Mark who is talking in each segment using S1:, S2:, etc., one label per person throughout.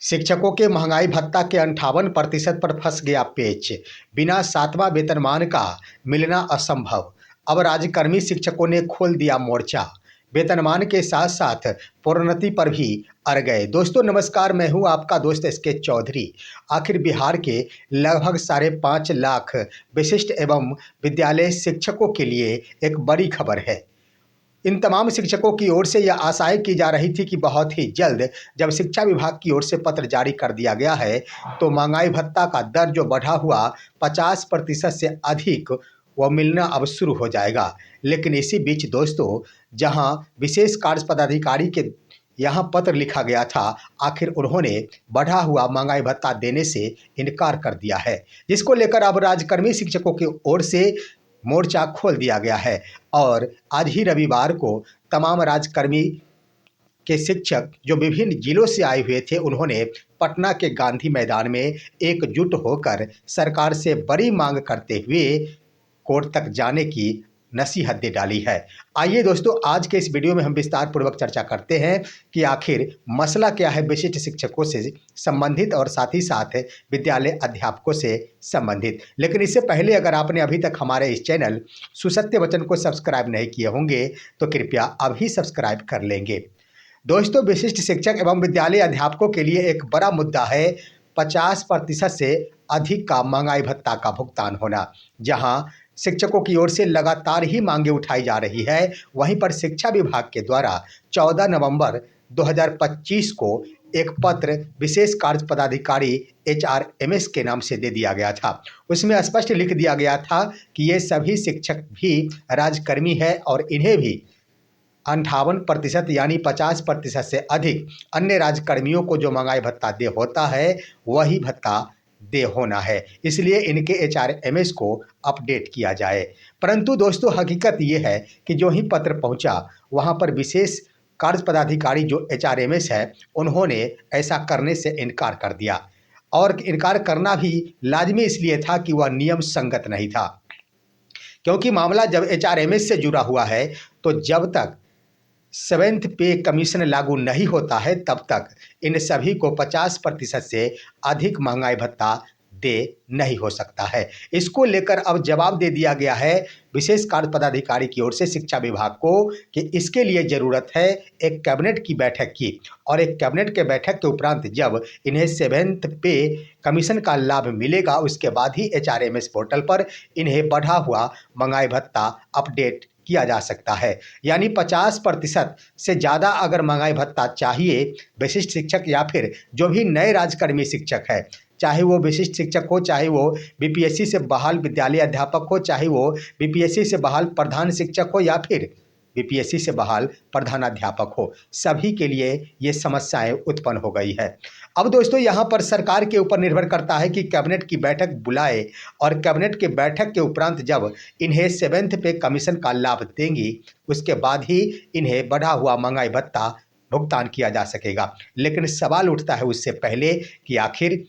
S1: शिक्षकों के महंगाई भत्ता के 58% पर फंस गया पेच। बिना 7वां वेतनमान का मिलना असंभव। अब राज्यकर्मी शिक्षकों ने खोल दिया मोर्चा। वेतनमान के साथ साथ प्रोन्नति पर भी अड़ गए। दोस्तों नमस्कार, मैं हूं आपका दोस्त एसके चौधरी। आखिर बिहार के लगभग 5.5 लाख विशिष्ट एवं विद्यालय शिक्षकों के लिए एक बड़ी खबर है। इन तमाम शिक्षकों की ओर से यह आशाएं की जा रही थी कि बहुत ही जल्द जब शिक्षा विभाग की ओर से पत्र जारी कर दिया गया है तो महंगाई भत्ता का दर जो बढ़ा हुआ 50% से अधिक वह मिलना अब शुरू हो जाएगा। लेकिन इसी बीच दोस्तों, जहां विशेष कार्य पदाधिकारी के यहाँ पत्र लिखा गया था, आखिर उन्होंने बढ़ा हुआ महंगाई भत्ता देने से इनकार कर दिया है, जिसको लेकर अब राज्यकर्मी शिक्षकों की ओर से मोर्चा खोल दिया गया है। और आज ही रविवार को तमाम राज्यकर्मी के शिक्षक जो विभिन्न जिलों से आए हुए थे, उन्होंने पटना के गांधी मैदान में एकजुट होकर सरकार से बड़ी मांग करते हुए कोर्ट तक जाने की नसीहत दे डाली है। आइए दोस्तों, आज के इस वीडियो में हम विस्तार पूर्वक चर्चा करते हैं कि आखिर मसला क्या है विशिष्ट शिक्षकों से संबंधित और साथ ही साथ विद्यालय अध्यापकों से संबंधित। लेकिन इससे पहले अगर आपने अभी तक हमारे इस चैनल सुसत्य वचन को सब्सक्राइब नहीं किए होंगे तो कृपया अभी सब्सक्राइब कर लेंगे। दोस्तों, विशिष्ट शिक्षक एवं विद्यालय अध्यापकों के लिए एक बड़ा मुद्दा है 50% से अधिक का महंगाई भत्ता का भुगतान होना। जहां शिक्षकों की ओर से लगातार ही मांगे उठाई जा रही है, वहीं पर शिक्षा विभाग के द्वारा 14 नवंबर 2025 को एक पत्र विशेष कार्य पदाधिकारी HRMS के नाम से दे दिया गया था। उसमें स्पष्ट लिख दिया गया था कि ये सभी शिक्षक भी राज्यकर्मी है और इन्हें भी 58% यानी 50% से अधिक अन्य राज्यकर्मियों को जो महंगाई भत्ता दे होता है वही भत्ता दे होना है। इसलिए इनके HRMS को अपडेट किया जाए। परंतु दोस्तों, हकीकत ये है कि जो ही पत्र पहुंचा वहां पर विशेष कार्य पदाधिकारी जो HRMS है, उन्होंने ऐसा करने से इनकार कर दिया। और इनकार करना भी लाजमी इसलिए था कि वह नियम संगत नहीं था, क्योंकि मामला जब HRMS से जुड़ा हुआ है तो जब तक 7th पे कमीशन लागू नहीं होता है तब तक इन सभी को 50% से अधिक महंगाई भत्ता दे नहीं हो सकता है। इसको लेकर अब जवाब दे दिया गया है विशेष कार्य पदाधिकारी की ओर से शिक्षा विभाग को कि इसके लिए ज़रूरत है एक कैबिनेट की बैठक की, और एक कैबिनेट के बैठक के उपरांत जब इन्हें 7th पे कमीशन का लाभ मिलेगा उसके बाद ही HRMS पोर्टल पर इन्हें बढ़ा हुआ महंगाई भत्ता अपडेट किया जा सकता है। यानी 50% से ज़्यादा अगर महंगाई भत्ता चाहिए विशिष्ट शिक्षक या फिर जो भी नए राज्यकर्मी शिक्षक है, चाहे वो विशिष्ट शिक्षक हो, चाहे वो BPSC से बहाल विद्यालय अध्यापक हो, चाहे वो BPSC से बहाल प्रधान शिक्षक हो या फिर BPSC से बहाल प्रधानाध्यापक हो, सभी के लिए ये समस्याएं उत्पन्न हो गई है। अब दोस्तों, यहाँ पर सरकार के ऊपर निर्भर करता है कि कैबिनेट की बैठक बुलाए और कैबिनेट के बैठक के उपरांत जब इन्हें 7th पे कमीशन का लाभ देंगी उसके बाद ही इन्हें बढ़ा हुआ महंगाई भत्ता भुगतान किया जा सकेगा। लेकिन सवाल उठता है उससे पहले कि आखिर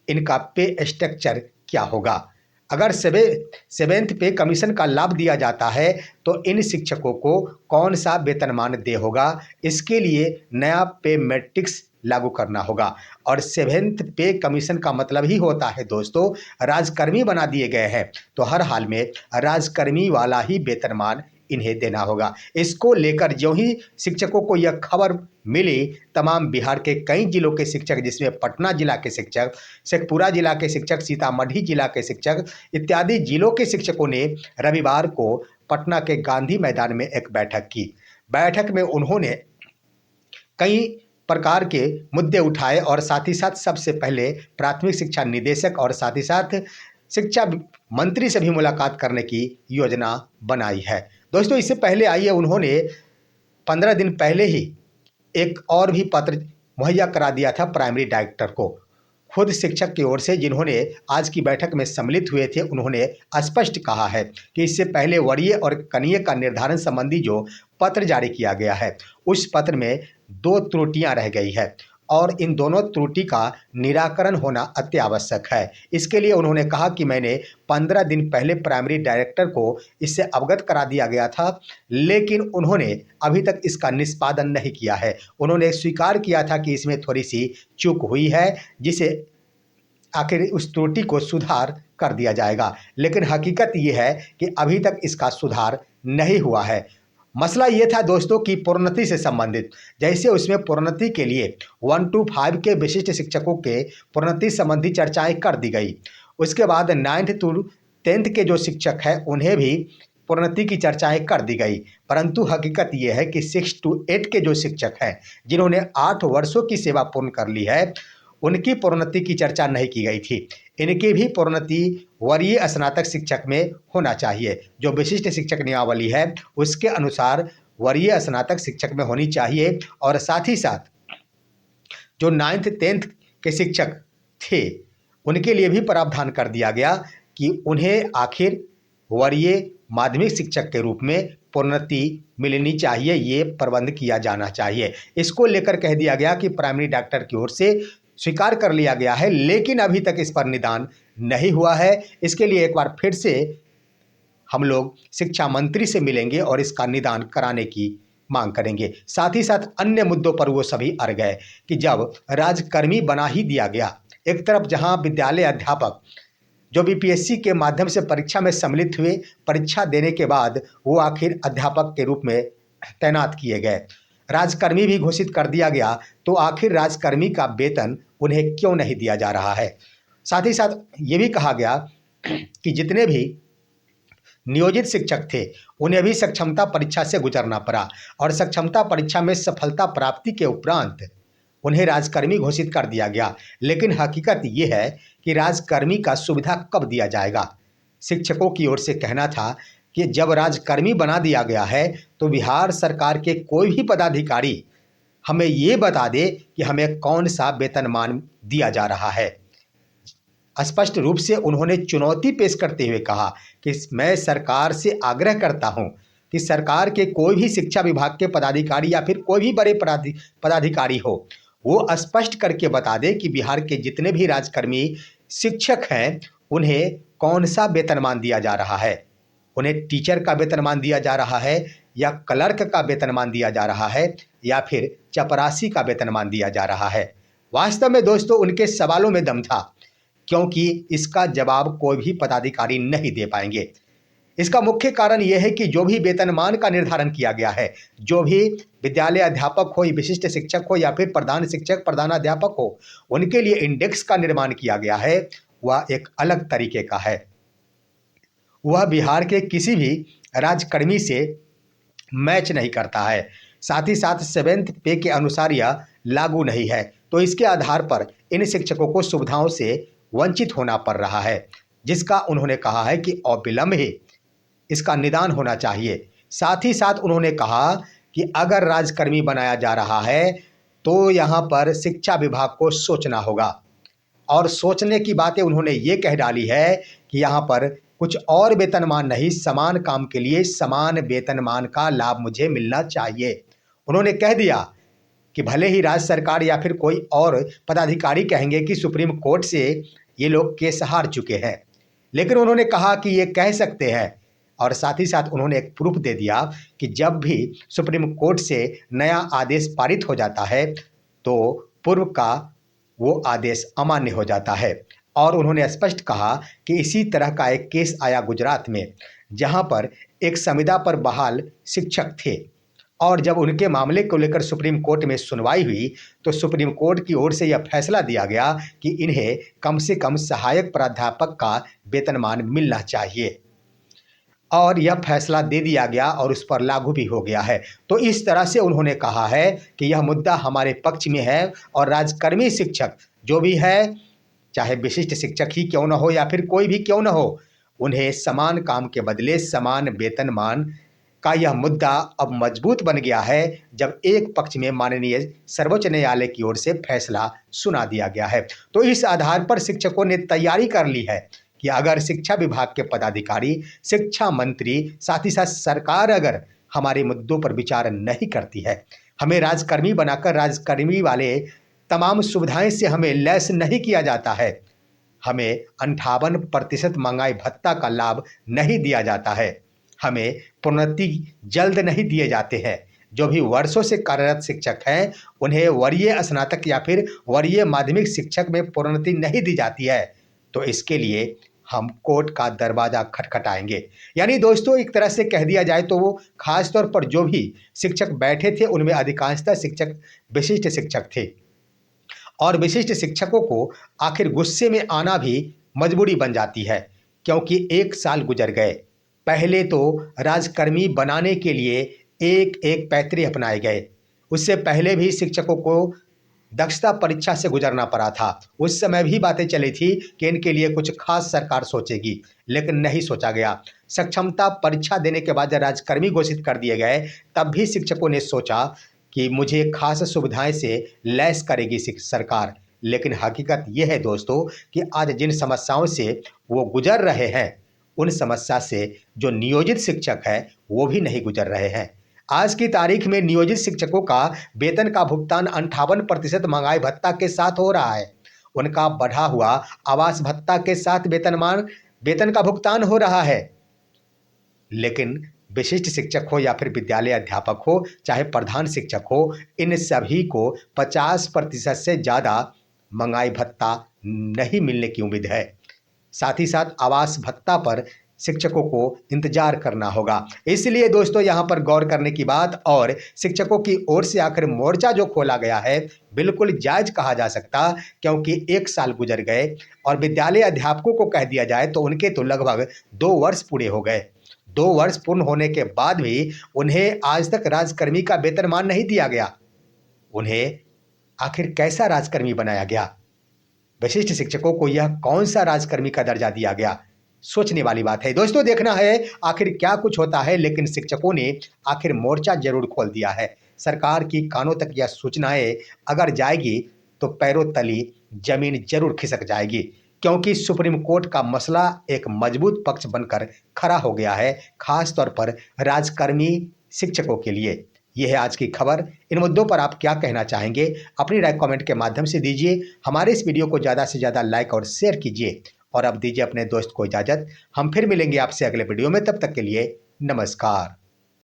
S1: इनका पे स्ट्रक्चर क्या होगा। अगर 7th पे कमीशन का लाभ दिया जाता है तो इन शिक्षकों को कौन सा वेतनमान दे होगा, इसके लिए नया पे मैट्रिक्स लागू करना होगा। और 7th पे कमीशन का मतलब ही होता है दोस्तों, राज्यकर्मी बना दिए गए हैं तो हर हाल में राज्यकर्मी वाला ही वेतनमान इन्हें देना होगा। इसको लेकर जो ही शिक्षकों को यह खबर मिली, तमाम बिहार के कई जिलों के शिक्षक, जिसमें पटना जिला के शिक्षक, शेखपुरा जिला के शिक्षक, सीतामढ़ी जिला के शिक्षक इत्यादि जिलों के शिक्षकों ने रविवार को पटना के गांधी मैदान में एक बैठक की। बैठक में उन्होंने कई प्रकार के मुद्दे उठाए और साथ ही साथ सबसे पहले प्राथमिक शिक्षा निदेशक और साथ ही साथ शिक्षा मंत्री से भी मुलाकात करने की योजना बनाई है। दोस्तों, इससे पहले आइए उन्होंने 15 दिन पहले ही एक और भी पत्र मुहैया करा दिया था प्राइमरी डायरेक्टर को, खुद शिक्षक की ओर से, जिन्होंने आज की बैठक में सम्मिलित हुए थे। उन्होंने स्पष्ट कहा है कि इससे पहले वरीय और कनीय का निर्धारण संबंधी जो पत्र जारी किया गया है उस पत्र में 2 त्रुटियां रह गई है और इन दोनों त्रुटि का निराकरण होना अत्यावश्यक है। इसके लिए उन्होंने कहा कि मैंने 15 दिन पहले प्राइमरी डायरेक्टर को इससे अवगत करा दिया गया था, लेकिन उन्होंने अभी तक इसका निष्पादन नहीं किया है। उन्होंने स्वीकार किया था कि इसमें थोड़ी-सी चूक हुई है, जिसे आखिर उस त्रुटि को सुधार कर दिया जाएगा, लेकिन हकीकत ये है कि अभी तक इसका सुधार नहीं हुआ है। मसला ये था दोस्तों कि प्रोन्नति से संबंधित, जैसे उसमें प्रोन्नति के लिए 1 to 5 के विशिष्ट शिक्षकों के प्रोन्नति संबंधी चर्चाएं कर दी गई। उसके बाद 9th to 10th के जो शिक्षक हैं उन्हें भी प्रोन्नति की चर्चाएं कर दी गई, परंतु हकीकत ये है कि 6 to 8 के जो शिक्षक हैं जिन्होंने 8 वर्षों की सेवा पूर्ण कर ली है, उनकी प्रोन्नति की चर्चा नहीं की गई थी। इनकी भी प्रोन्नति वरीय स्नातक शिक्षक में होना चाहिए। जो विशिष्ट शिक्षक नियमावली है उसके अनुसार वरीय स्नातक शिक्षक में होनी चाहिए, और साथ ही साथ जो 9th 10th के शिक्षक थे उनके लिए भी प्रावधान कर दिया गया कि उन्हें आखिर वरीय माध्यमिक शिक्षक के रूप में प्रोन्नति मिलनी चाहिए, ये प्रबंध किया जाना चाहिए। इसको लेकर कह दिया गया कि प्राइमरी डॉक्टर की ओर से स्वीकार कर लिया गया है, लेकिन अभी तक इस पर निदान नहीं हुआ है। इसके लिए एक बार फिर से हम लोग शिक्षा मंत्री से मिलेंगे और इसका निदान कराने की मांग करेंगे। साथ ही साथ अन्य मुद्दों पर वो सभी अड़ गए कि जब राजकर्मी बना ही दिया गया, एक तरफ जहां विद्यालय अध्यापक जो बीपीएससी के माध्यम से परीक्षा में सम्मिलित हुए, परीक्षा देने के बाद वो आखिर अध्यापक के रूप में तैनात किए गए, राजकर्मी भी घोषित कर दिया गया, तो आखिर राजकर्मी का वेतन उन्हें क्यों नहीं दिया जा रहा है। साथ ही साथ ये भी कहा गया कि जितने भी नियोजित शिक्षक थे उन्हें भी सक्षमता परीक्षा से गुजरना पड़ा, और सक्षमता परीक्षा में सफलता प्राप्ति के उपरांत उन्हें राजकर्मी घोषित कर दिया गया। लेकिन हकीकत ये है कि राजकर्मी का सुविधा कब दिया जाएगा। शिक्षकों की ओर से कहना था कि जब राजकर्मी बना दिया गया है तो बिहार सरकार के कोई भी पदाधिकारी हमें ये बता दे कि हमें कौन सा वेतनमान दिया जा रहा है। स्पष्ट रूप से उन्होंने चुनौती पेश करते हुए कहा कि मैं सरकार से आग्रह करता हूं कि सरकार के कोई भी शिक्षा विभाग के पदाधिकारी या फिर कोई भी बड़े पदाधिकारी हो, वो स्पष्ट करके बता दे कि बिहार के जितने भी राजकर्मी शिक्षक हैं उन्हें कौन सा वेतनमान दिया जा रहा है। उन्हें टीचर का वेतनमान दिया जा रहा है, या क्लर्क का वेतनमान दिया जा रहा है, या फिर चपरासी का वेतनमान दिया जा रहा है। वास्तव में दोस्तों उनके सवालों में दम था, क्योंकि इसका जवाब कोई भी पदाधिकारी नहीं दे पाएंगे। इसका मुख्य कारण यह है कि जो भी वेतनमान का निर्धारण किया गया है, जो भी विद्यालय अध्यापक हो, विशिष्ट शिक्षक हो, या फिर प्रधान शिक्षक, प्रधानाध्यापक हो, उनके लिए इंडेक्स का निर्माण किया गया है, वह एक अलग तरीके का है। वह बिहार के किसी भी राजकर्मी से मैच नहीं करता है। साथ ही साथ 7th पे के अनुसार यह लागू नहीं है, तो इसके आधार पर इन शिक्षकों को सुविधाओं से वंचित होना पड़ रहा है, जिसका उन्होंने कहा है कि अविलंब ही इसका निदान होना चाहिए। साथ ही साथ उन्होंने कहा कि अगर राजकर्मी बनाया जा रहा है तो यहाँ पर शिक्षा विभाग को सोचना होगा, और सोचने की बातें उन्होंने ये कह डाली है कि यहाँ पर कुछ और वेतनमान नहीं, समान काम के लिए समान वेतनमान का लाभ मुझे मिलना चाहिए। उन्होंने कह दिया कि भले ही राज्य सरकार या फिर कोई और पदाधिकारी कहेंगे कि सुप्रीम कोर्ट से ये लोग केस हार चुके हैं, लेकिन उन्होंने कहा कि ये कह सकते हैं, और साथ ही साथ उन्होंने एक प्रूफ दे दिया कि जब भी सुप्रीम कोर्ट से नया आदेश पारित हो जाता है तो पूर्व का वो आदेश अमान्य हो जाता है। और उन्होंने स्पष्ट कहा कि इसी तरह का एक केस आया गुजरात में, जहां पर एक संविदा पर बहाल शिक्षक थे, और जब उनके मामले को लेकर सुप्रीम कोर्ट में सुनवाई हुई तो सुप्रीम कोर्ट की ओर से यह फैसला दिया गया कि इन्हें कम से कम सहायक प्राध्यापक का वेतनमान मिलना चाहिए, और यह फैसला दे दिया गया और उस पर लागू भी हो गया है। तो इस तरह से उन्होंने कहा है कि यह मुद्दा हमारे पक्ष में है, और राजकर्मी शिक्षक जो भी है, चाहे विशिष्ट शिक्षक ही क्यों न हो या फिर कोई भी क्यों न हो, उन्हें समान काम के बदले समान वेतनमान का यह मुद्दा अब मजबूत बन गया है, जब एक पक्ष में माननीय सर्वोच्च न्यायालय की ओर से फैसला सुना दिया गया है। तो इस आधार पर शिक्षकों ने तैयारी कर ली है कि अगर शिक्षा विभाग के पदाधिकारी, शिक्षा मंत्री, साथ ही साथ सरकार अगर हमारे मुद्दों पर विचार नहीं करती है, हमें राजकर्मी बनाकर राजकर्मी वाले तमाम सुविधाएं से हमें लैस नहीं किया जाता है। हमें 58% महंगाई भत्ता का लाभ नहीं दिया जाता है। हमें प्रोन्नति जल्द नहीं दिए जाते हैं। जो भी वर्षों से कार्यरत शिक्षक हैं उन्हें वरीय स्नातक या फिर वरीय माध्यमिक शिक्षक में प्रोन्नति नहीं दी जाती है। तो इसके लिए हम कोर्ट का दरवाजा खटखटाएंगे। यानी दोस्तों एक तरह से कह दिया जाए तो वो खास तौर पर जो भी शिक्षक बैठे थे उनमें अधिकांशतः शिक्षक विशिष्ट शिक्षक थे और विशिष्ट शिक्षकों को आखिर गुस्से में आना भी मजबूरी बन जाती है, क्योंकि 1 साल गुजर गए। पहले तो राजकर्मी बनाने के लिए एक एक पैतरे अपनाए गए। उससे पहले भी शिक्षकों को दक्षता परीक्षा से गुजरना पड़ा था। उस समय भी बातें चली थी कि इनके लिए कुछ खास सरकार सोचेगी, लेकिन नहीं सोचा गया। सक्षमता परीक्षा देने के बाद जब राजकर्मी घोषित कर दिए गए तब भी शिक्षकों ने सोचा कि मुझे खास सुविधाएं से लैस करेगी सरकार। लेकिन हकीकत यह है दोस्तों कि आज जिन समस्याओं से वो गुजर रहे हैं उन समस्या से जो नियोजित शिक्षक है वो भी नहीं गुजर रहे हैं। आज की तारीख में नियोजित शिक्षकों का वेतन का भुगतान 58% महंगाई भत्ता के साथ हो रहा है। उनका बढ़ा हुआ आवास भत्ता के साथ वेतन का भुगतान हो रहा है। लेकिन विशिष्ट शिक्षक हो या फिर विद्यालय अध्यापक हो चाहे प्रधान शिक्षक हो, इन सभी को 50% से ज़्यादा महंगाई भत्ता नहीं मिलने की उम्मीद है। साथ ही साथ आवास भत्ता पर शिक्षकों को इंतजार करना होगा। इसलिए दोस्तों यहाँ पर गौर करने की बात, और शिक्षकों की ओर से आखिर मोर्चा जो खोला गया है बिल्कुल जायज कहा जा सकता, क्योंकि 1 साल गुजर गए और विद्यालय अध्यापकों को कह दिया जाए तो उनके तो लगभग 2 वर्ष पूरे हो गए। 2 वर्ष पूर्ण होने के बाद भी उन्हें आज तक राजकर्मी का वेतनमान नहीं दिया गया। उन्हें आखिर कैसा राजकर्मी बनाया गया? विशिष्ट शिक्षकों को यह कौन सा राजकर्मी का दर्जा दिया गया? सोचने वाली बात है दोस्तों। देखना है आखिर क्या कुछ होता है, लेकिन शिक्षकों ने आखिर मोर्चा जरूर खोल दिया है। सरकार की कानों तक यह सूचनाएं अगर जाएगी तो पैरों तली जमीन जरूर खिसक जाएगी, क्योंकि सुप्रीम कोर्ट का मसला एक मजबूत पक्ष बनकर खड़ा हो गया है, खास तौर पर राजकर्मी शिक्षकों के लिए। यह है आज की खबर। इन मुद्दों पर आप क्या कहना चाहेंगे? अपनी राय कमेंट के माध्यम से दीजिए। हमारे इस वीडियो को ज़्यादा से ज़्यादा लाइक और शेयर कीजिए, और अब दीजिए अपने दोस्त को इजाज़त। हम फिर मिलेंगे आपसे अगले वीडियो में। तब तक के लिए नमस्कार।